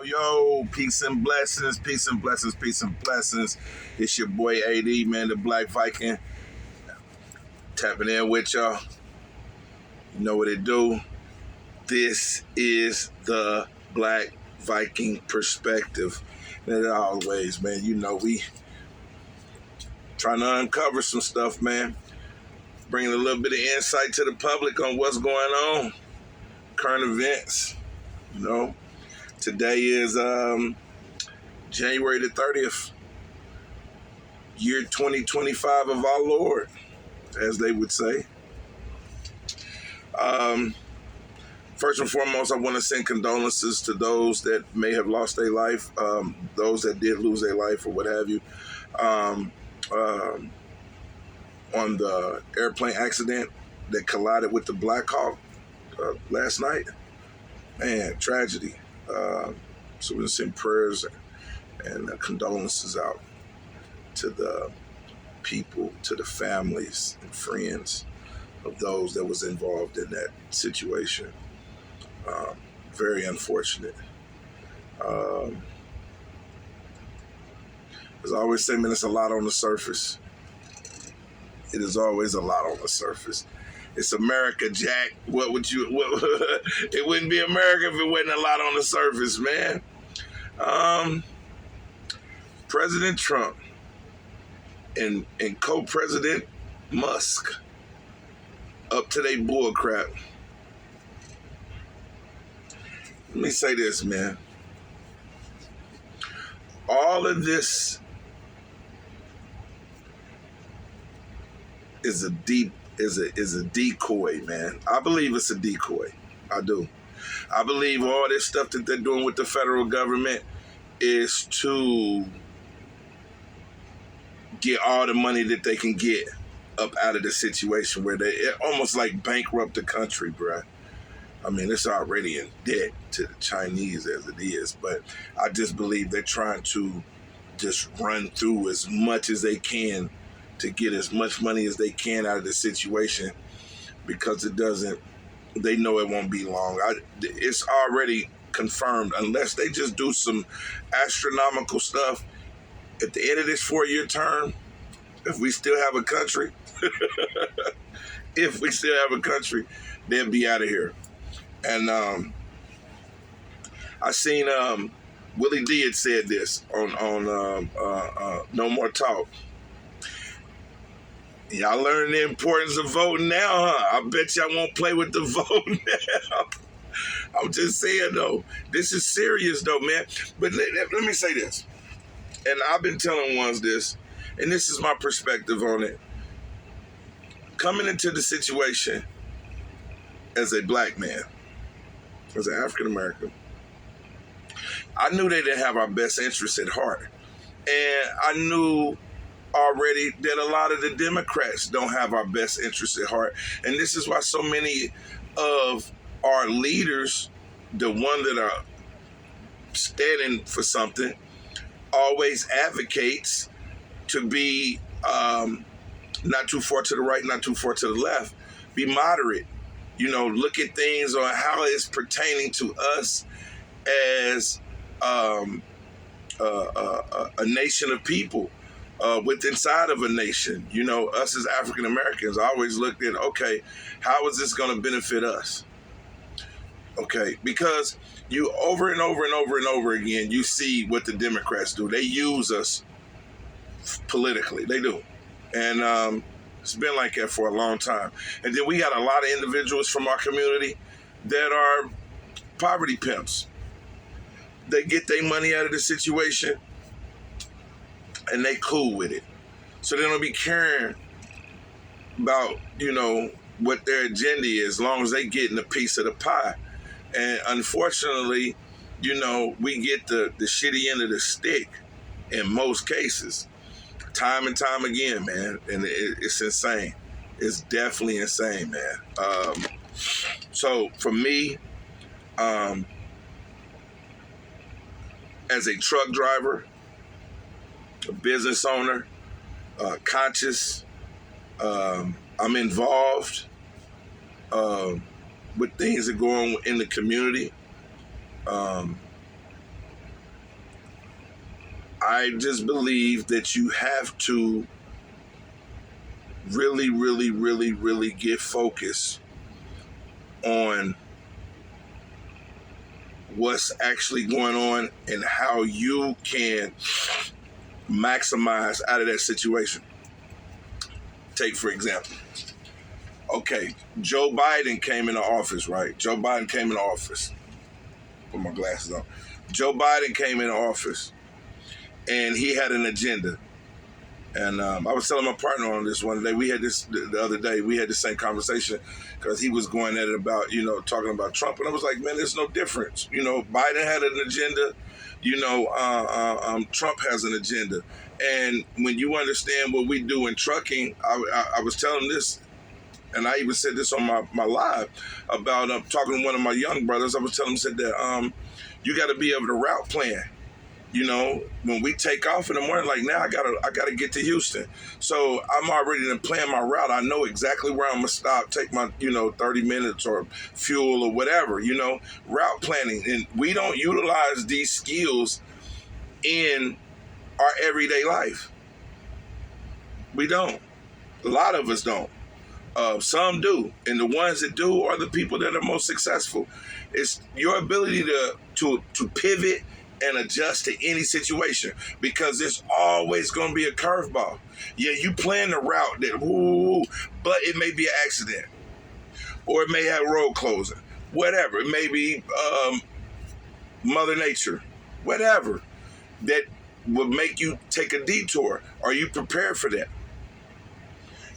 Yo, peace and blessings, peace and blessings, peace and blessings. It's your boy AD, man, the Black Viking, tapping in with y'all. You know what it do. This is the Black Viking perspective. And as always, man, you know we trying to uncover some stuff, man. Bringing a little bit of insight to the public on what's going on. Current events, you know. Today is January the 30th, year 2025 of our Lord, as they would say. First and foremost, I want to send condolences to those that may have lost their life, those that did lose their life or what have you, on the airplane accident that collided with the Black Hawk last night. Man, tragedy. So we're going to send prayers and condolences out to the people, to the families and friends of those that was involved in that situation. Very unfortunate. As I always say, man, it's a lot on the surface. It is always a lot on the surface. It's America, Jack. It wouldn't be America if it wasn't a lot on the surface, man. President Trump and co-president MUSK up to their bull crap. Let me say this, man. All of this is a decoy, man. I believe it's a decoy. I do. I believe all this stuff that they're doing with the federal government is to get all the money that they can get up out of the situation where they almost like bankrupt the country, bruh. I mean, it's already in debt to the Chinese as it is, but I just believe they're trying to just run through as much as they can to get as much money as they can out of the situation because they know it won't be long. It's already confirmed unless they just do some astronomical stuff at the end of this 4-year term, if we still have a country, they'll be out of here. And I seen Willie D had said this on No More Talk. Y'all learning the importance of voting now, huh? I bet y'all won't play with the vote now. I'm just saying, though, this is serious, though, man. But let me say this. And I've been telling ones this, and this is my perspective on it. Coming into the situation as a black man, as an African American, I knew they didn't have our best interests at heart. And I knew already that a lot of the Democrats don't have our best interests at heart. And this is why so many of our leaders, the one that are standing for something, always advocates to be not too far to the right, not too far to the left. Be moderate. You know, look at things on how it's pertaining to us as a nation of people. Inside of a nation, you know, us as African Americans, I always looked at, okay, how is this going to benefit us? Okay, because you over and over and over and over again, you see what the Democrats do. They use us politically. They do. And it's been like that for a long time. And then we got a lot of individuals from our community that are poverty pimps. They get their money out of the situation and they cool with it. So they don't be caring about, you know, what their agenda is, as long as they getting a piece of the pie. And unfortunately, you know, we get the shitty end of the stick in most cases, time and time again, man. And it's insane. It's definitely insane, man. So for me, as a truck driver, a business owner, conscious, I'm involved with things that go on in the community. I just believe that you have to really, really, really, really get focused on what's actually going on and how you can maximize out of that situation. Take, for example, okay, Joe Biden came into office, right? Joe Biden came into office. Put my glasses on. Joe Biden came into office, and he had an agenda. And I was telling my partner on this one day. We had this the other day. We had the same conversation because he was going at it about, talking about Trump. And I was like, man, there's no difference. Biden had an agenda. Trump has an agenda. And when you understand what we do in trucking, I was telling this, and I even said this on my live about talking to one of my young brothers. I was telling him, said that you got to be able to route plan. When we take off in the morning, like now I gotta get to Houston. So I'm already planning my route. I know exactly where I'm gonna stop, take my, 30 minutes or fuel or whatever, route planning. And we don't utilize these skills in our everyday life. We don't. A lot of us don't. Some do. And the ones that do are the people that are most successful. It's your ability to pivot and adjust to any situation, because there's always going to be a curveball. Yeah, you plan the route but it may be an accident, or it may have road closing, whatever. It may be Mother Nature, whatever, that would make you take a detour. Are you prepared for that?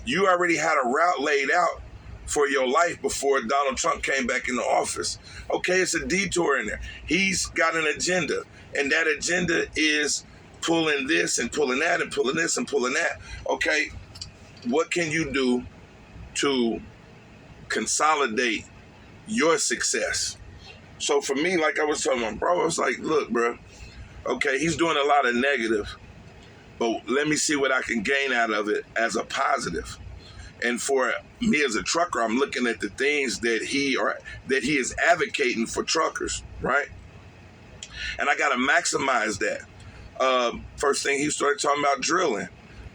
You already had a route laid out for your life before Donald Trump came back into office. Okay, it's a detour in there. He's got an agenda, and that agenda is pulling this and pulling that and pulling this and pulling that. Okay, what can you do to consolidate your success? So for me, like I was telling my bro, I was like, look, bro, okay, he's doing a lot of negative, but let me see what I can gain out of it as a positive. And for me as a trucker, I'm looking at the things that he is advocating for truckers, right? And I got to maximize that. First thing he started talking about drilling.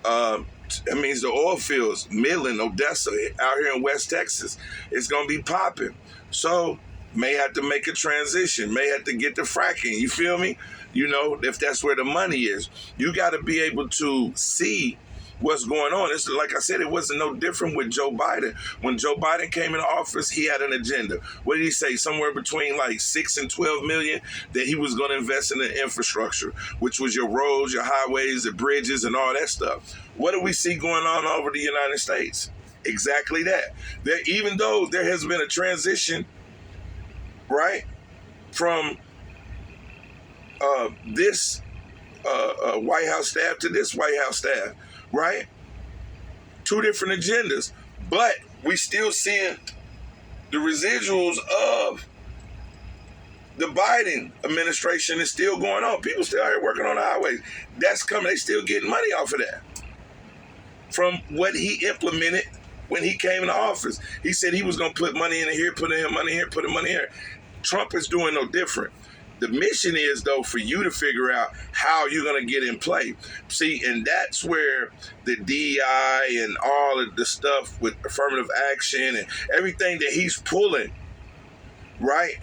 That means the oil fields, Midland, Odessa, out here in West Texas, it's going to be popping. So may have to make a transition, may have to get to fracking. You feel me? If that's where the money is, you got to be able to see what's going on. It's like I said, it wasn't no different with Joe Biden. When Joe Biden came into office, he had an agenda. What did he say? Somewhere between like 6 and 12 million that he was going to invest in the infrastructure, which was your roads, your highways, the bridges, and all that stuff. What do we see going on over the United States? Exactly that. Even though there has been a transition, right, from this White House staff to this White House staff, right? Two different agendas, but we still seeing the residuals of the Biden administration is still going on. People still out here working on the highways. That's coming. They still getting money off of that from what he implemented when he came into office. He said he was going to put money in here, put in money here, put in money here. Trump is doing no different. The mission is, though, for you to figure out how you're going to get in play. See, and that's where the DEI and all of the stuff with affirmative action and everything that he's pulling, right?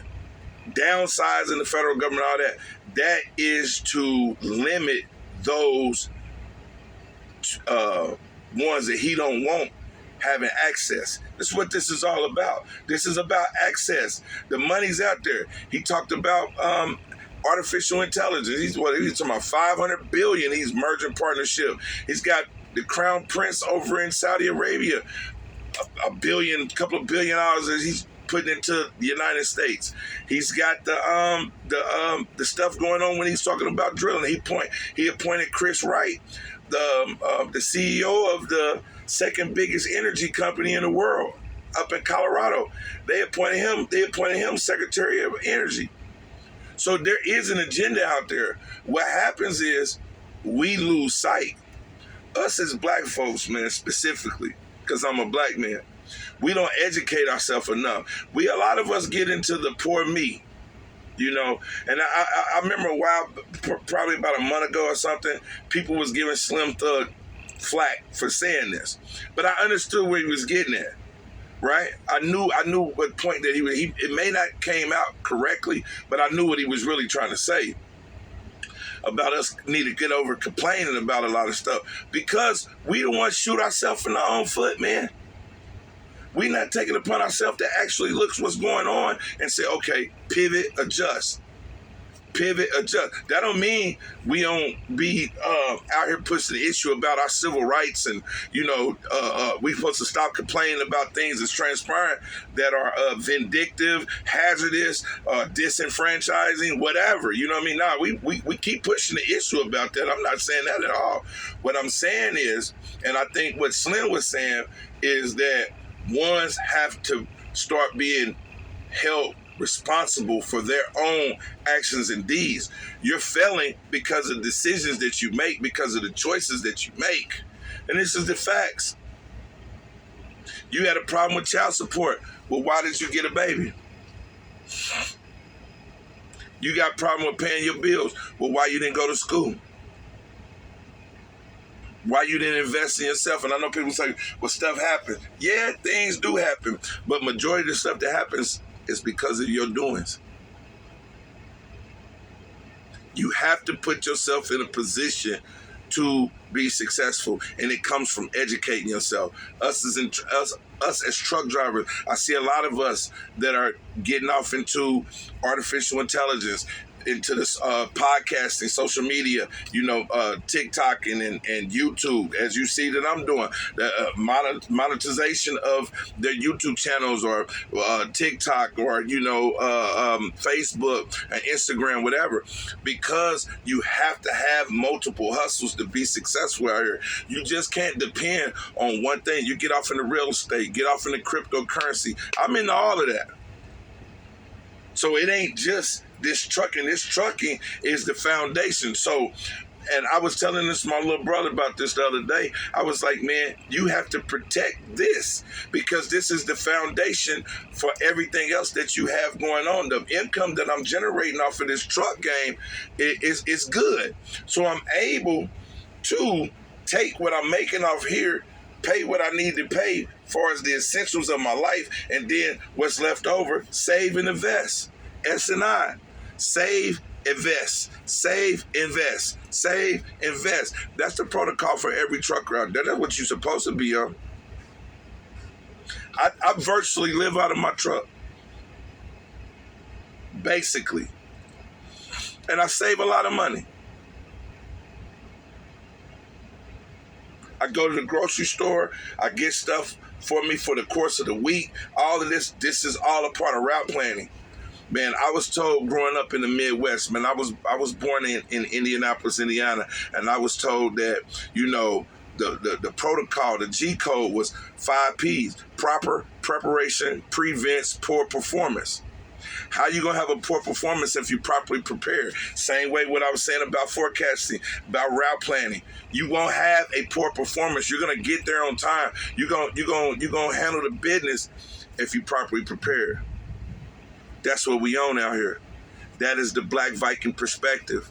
Downsizing the federal government, all that, that is to limit those ones that he don't want having access. That's what this is all about. This is about access. The money's out there. He talked about artificial intelligence. He's talking about 500 billion. He's merging partnership. He's got the Crown Prince over in Saudi Arabia, a couple of billion dollars that he's putting into the United States. He's got the stuff going on when he's talking about drilling. He appointed Chris Wright, the CEO of the second biggest energy company in the world up in Colorado. They appointed him Secretary of Energy. So there is an agenda out there. What happens is we lose sight. Us as black folks, man, specifically, because I'm a black man, we don't educate ourselves enough. A lot of us get into the poor me. You know, and I remember a while, probably about a month ago or something, people was giving Slim Thug flack for saying this, but I understood where he was getting at. Right, I knew what point that he it may not came out correctly, but I knew what he was really trying to say about us need to get over complaining about a lot of stuff, because we don't want to shoot ourselves in the own foot, man. We not taking it upon ourselves to actually look what's going on and say, okay, pivot, adjust. Pivot, adjust. That don't mean we don't be out here pushing the issue about our civil rights, and we supposed to stop complaining about things that's transpiring that are vindictive, hazardous, disenfranchising, whatever. You know what I mean? Nah, we keep pushing the issue about that. I'm not saying that at all. What I'm saying is, and I think what Slim was saying is that ones have to start being held responsible for their own actions and deeds. You're failing because of decisions that you make, because of the choices that you make. And this is the facts. You had a problem with child support. Well, why did you get a baby? You got a problem with paying your bills. Well, why you didn't go to school? Why you didn't invest in yourself? And I know people say, well, stuff happens. Yeah, things do happen. But majority of the stuff that happens is because of your doings. You have to put yourself in a position to be successful, and it comes from educating yourself. Us as truck drivers, I see a lot of us that are getting off into artificial intelligence, into this podcasting, social media, TikTok and YouTube, as you see that I'm doing, the monetization of their YouTube channels, or TikTok, or Facebook and Instagram, whatever, because you have to have multiple hustles to be successful out here. You just can't depend on one thing. You get off in the real estate, get off in the cryptocurrency. I'm into all of that. So it ain't just this trucking. This trucking is the foundation. So, and I was telling this to my little brother about this the other day. I was like, man, you have to protect this, because this is the foundation for everything else that you have going on. The income that I'm generating off of this truck game is good. So I'm able to take what I'm making off here, pay what I need to pay as far as the essentials of my life, and then what's left over, save and invest. S&I. Save, invest. Save, invest. Save, invest. That's the protocol for every trucker out there. That's what you're supposed to be on. I virtually live out of my truck. Basically. And I save a lot of money. I go to the grocery store. I get stuff for me for the course of the week. All of this is all a part of route planning. Man, I was told growing up in the Midwest, man, I was born in Indianapolis, Indiana, and I was told that, the protocol, the G code was 5 P's: proper preparation, prevents poor performance. How you gonna have a poor performance if you properly prepare? Same way what I was saying about forecasting, about route planning. You won't have a poor performance. You're gonna get there on time. You're gonna handle the business if you properly prepare. That's what we own out here. That is the Black Viking perspective.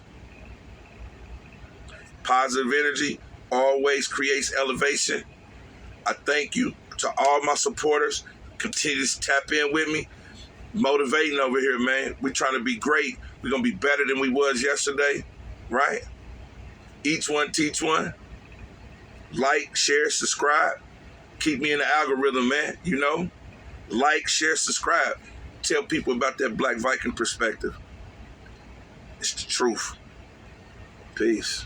Positive energy always creates elevation. I thank you to all my supporters. Continue to tap in with me. Motivating over here, man. We're trying to be great. We're going to be better than we was yesterday, right? Each one, teach one. Like, share, subscribe. Keep me in the algorithm, man. Like, share, subscribe. Tell people about that Black Viking perspective. It's the truth. Peace.